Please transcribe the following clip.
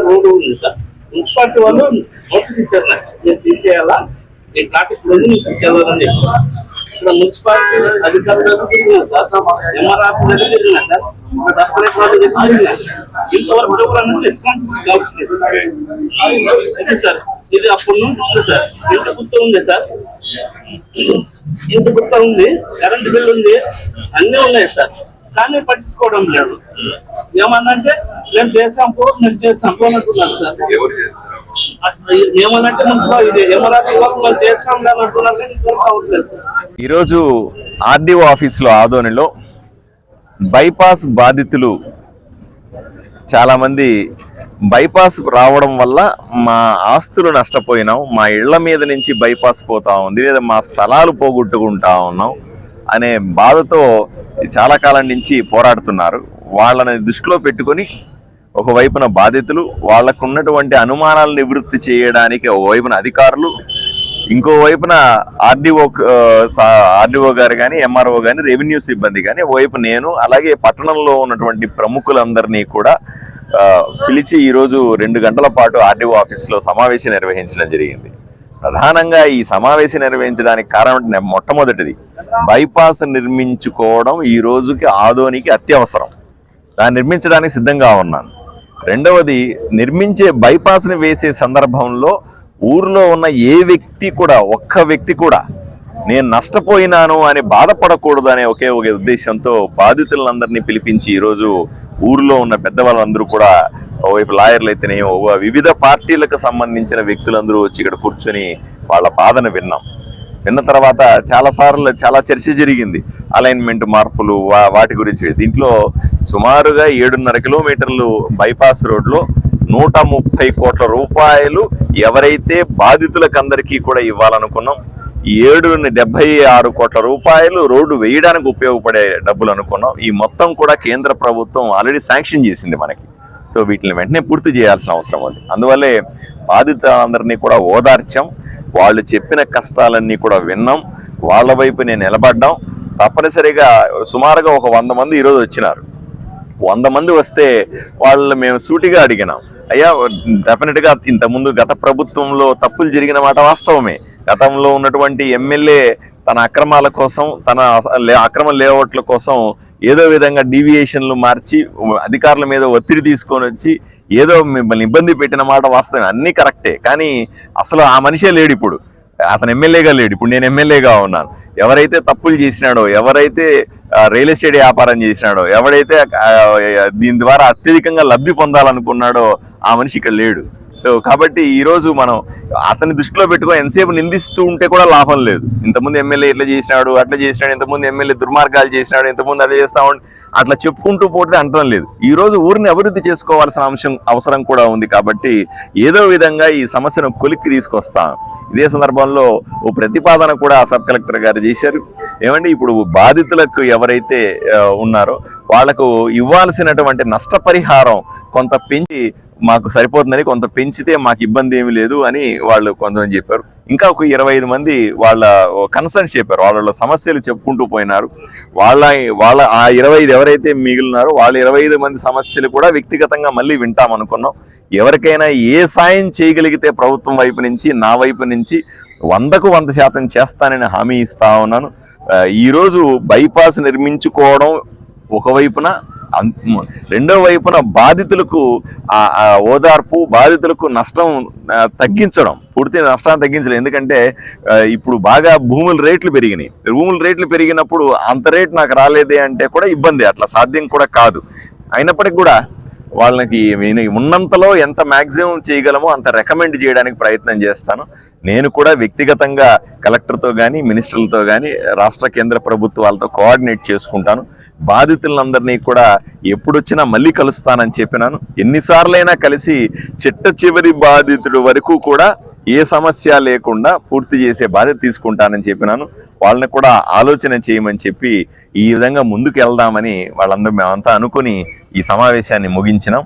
Road ఉంది sir. Municipality వాళ్ళు notice ఇచ్చారు నాకు, నేను తీసేయాలా ఈ ట్రాఫిక్ చదవాలని చెప్పారు. ఇక్కడ మున్సిపాలిటీ అధికారులు సార్, ఎంఆర్ఆర్ దగ్గర తిరిగినా సార్, సపరేట్ వాళ్ళు చెప్పిన ఇంతవరకు సార్. ఇది అప్పటి నుంచి ఉంది సార్, ఇంత గుర్తు ఉంది సార్, ఇంత గుర్తు ఉంది, కరెంట్ బిల్ ఉంది, అన్నీ ఉన్నాయి సార్, కానీ పట్టించుకోవడం లేదు. ఏమన్నంటే మేము చేసాం పో, మేము చేసాం పో అంటున్నారు సార్. ఏమన్నంటే మున్సిపాలిటీ ఏమన్నా చేస్తాం అని అంటున్నారు, కానీ ఇంతవరకు సార్. ఈరోజు ఆర్డీఓ ఆఫీసులో ఆదోనిలో బైపాస్ బాధితులు చాలామంది బైపాస్ రావడం వల్ల మా ఆస్తులు నష్టపోయినాం, మా ఇళ్ల మీద నుంచి బైపాస్ పోతా ఉంది, లేదా మా స్థలాలు పోగొట్టుకుంటా ఉన్నాం అనే బాధతో చాలా కాలం నుంచి పోరాడుతున్నారు. వాళ్ళని దృష్టిలో పెట్టుకొని ఒకవైపున బాధితులు, వాళ్లకు ఉన్నటువంటి అనుమానాలు నివృత్తి చేయడానికి ఒకవైపున అధికారులు, ఇంకోవైపున ఆర్డీఓ గారు కానీ, ఎంఆర్ఓ కానీ, రెవెన్యూ సిబ్బంది కానీ, ఒకవైపు నేను, అలాగే పట్టణంలో ఉన్నటువంటి ప్రముఖులందరినీ కూడా పిలిచి ఈరోజు 2 గంటల పాటు ఆర్డీఓ ఆఫీస్లో సమావేశం నిర్వహించడం జరిగింది. ప్రధానంగా ఈ సమావేశం నిర్వహించడానికి కారణం మొట్టమొదటిది బైపాస్ నిర్మించుకోవడం ఈ రోజుకి ఆదోనికి అత్యవసరం, దాన్ని నిర్మించడానికి సిద్ధంగా ఉన్నాను. రెండవది, నిర్మించే బైపాస్ని వేసే సందర్భంలో ఊర్లో ఉన్న ఏ వ్యక్తి కూడా, ఒక్క వ్యక్తి కూడా నేను నష్టపోయినాను అని బాధపడకూడదు అనే ఒకే ఒక ఉద్దేశంతో బాధితులందరినీ పిలిపించి ఈరోజు ఊర్లో ఉన్న పెద్దవాళ్ళందరూ కూడా, ఓవైపు లాయర్లు అయితేనే, వివిధ పార్టీలకు సంబంధించిన వ్యక్తులందరూ వచ్చి ఇక్కడ కూర్చొని వాళ్ళ బాధను విన్న తర్వాత చాలా చర్చ జరిగింది. అలైన్మెంట్ మార్పులు, వాటి గురించి. దీంట్లో సుమారుగా 7.5 కిలోమీటర్లు బైపాస్ రోడ్లో 130 కోట్ల రూపాయలు ఎవరైతే బాధితులకు అందరికీ కూడా ఇవ్వాలనుకున్నాం, 76 కోట్ల రూపాయలు రోడ్డు వేయడానికి ఉపయోగపడే డబ్బులు అనుకున్నాం. ఈ మొత్తం కూడా కేంద్ర ప్రభుత్వం ఆల్రెడీ శాంక్షన్ చేసింది మనకి. సో వీటిని వెంటనే పూర్తి చేయాల్సిన అవసరం ఉంది. అందువల్లే బాధితులందరినీ కూడా ఓదార్చాం, వాళ్ళు చెప్పిన కష్టాలన్నీ కూడా విన్నాం, వాళ్ళ వైపు నేను నిలబడ్డాం. తప్పనిసరిగా సుమారుగా ఒక 100 మంది ఈరోజు వచ్చినారు. 100 మంది వస్తే వాళ్ళు మేము సూటిగా అడిగినాం, అయ్యా డెఫినెట్గా ఇంతకుముందు గత ప్రభుత్వంలో తప్పులు జరిగిన మాట వాస్తవమే. గతంలో ఉన్నటువంటి ఎమ్మెల్యే తన అక్రమాల కోసం, తన అక్రమ లేఅవుట్ల కోసం ఏదో విధంగా డీవియేషన్లు మార్చి అధికారుల మీద ఒత్తిడి తీసుకొని వచ్చి ఏదో మిమ్మల్ని ఇబ్బంది పెట్టిన మాట వాస్తవం, అన్నీ కరెక్టే. కానీ అసలు ఆ మనిషే లేడు ఇప్పుడు, అతను ఎమ్మెల్యేగా లేడు, ఇప్పుడు నేను ఎమ్మెల్యేగా ఉన్నాను. ఎవరైతే తప్పులు చేసినాడో, ఎవరైతే రియల్ ఎస్టేట్ వ్యాపారం చేసినాడో, ఎవరైతే దీని ద్వారా అత్యధికంగా లబ్ధి పొందాలనుకున్నాడో ఆ మనిషి ఇక్కడ లేడు. సో కాబట్టి ఈరోజు మనం అతని దృష్టిలో పెట్టుకొని ఎంతసేపు నిందిస్తూ ఉంటే కూడా లాభం లేదు. ఇంతకుముందు ఎమ్మెల్యే ఇట్లా చేసినాడు, అట్లా చేసినాడు, ఇంతకుముందు ఎమ్మెల్యే దుర్మార్గాలు చేసినాడు, ఇంతకుముందు అట్లా చేస్తా అట్లా చెప్పుకుంటూ పోతే అంటం లేదు. ఈ రోజు ఊరిని అభివృద్ధి చేసుకోవాల్సిన అవసరం కూడా ఉంది. కాబట్టి ఏదో విధంగా ఈ సమస్యను కొలిక్కి తీసుకొస్తాం. ఇదే సందర్భంలో ఓ ప్రతిపాదన కూడా సబ్ కలెక్టర్ గారు చేశారు. ఏమంటే ఇప్పుడు బాధితులకు ఎవరైతే ఉన్నారో వాళ్లకు ఇవ్వాల్సినటువంటి నష్టపరిహారం కొంత పెంచి మాకు సరిపోతుందని, కొంత పెంచితే మాకు ఇబ్బంది ఏమీ లేదు అని వాళ్ళు కొంతమంది చెప్పారు. ఇంకా ఒక 25 మంది వాళ్ళ కన్సర్న్స్ చెప్పారు, వాళ్ళ సమస్యలు చెప్పుకుంటూ పోయినారు. వాళ్ళ ఆ 25 ఎవరైతే మిగిలినారో వాళ్ళ 25 మంది సమస్యలు కూడా వ్యక్తిగతంగా మళ్ళీ వింటామనుకున్నాం. ఎవరికైనా ఏ సాయం చేయగలిగితే ప్రభుత్వం వైపు నుంచి, నా వైపు నుంచి 100కు 100% చేస్తానని హామీ ఇస్తా ఉన్నాను. ఈరోజు బైపాస్ నిర్మించుకోవడం ఒకవైపున, రెండో వైపున బాధితులకు ఓదార్పు, బాధితులకు నష్టం తగ్గించడం, పూర్తి నష్టాన్ని తగ్గించడం. ఎందుకంటే ఇప్పుడు బాగా భూముల రేట్లు పెరిగినాయి. భూముల రేట్లు పెరిగినప్పుడు అంత రేటు నాకు రాలేదే అంటే కూడా ఇబ్బంది, అట్లా సాధ్యం కూడా కాదు. అయినప్పటికీ కూడా వాళ్ళకి ఉన్నంతలో ఎంత మ్యాక్సిమం చేయగలమో అంత రికమెండ్ చేయడానికి ప్రయత్నం చేస్తాను. నేను కూడా వ్యక్తిగతంగా కలెక్టర్తో కానీ, మినిస్టర్లతో కానీ, రాష్ట్ర కేంద్ర ప్రభుత్వాలతో కోఆర్డినేట్ చేసుకుంటాను. బాధితులందరినీ కూడా ఎప్పుడొచ్చినా మళ్ళీ కలుస్తానని చెప్పినాను. ఎన్నిసార్లైనా కలిసి చిట్ట చివరి బాధితుడి వరకు కూడా ఏ సమస్య లేకుండా పూర్తి చేసే బాధ్యత తీసుకుంటానని చెప్పినాను. వాళ్ళని కూడా ఆలోచన చేయమని చెప్పి ఈ విధంగా ముందుకు వెళ్దామని మేమంతా అనుకుని ఈ సమావేశాన్ని ముగించినాం.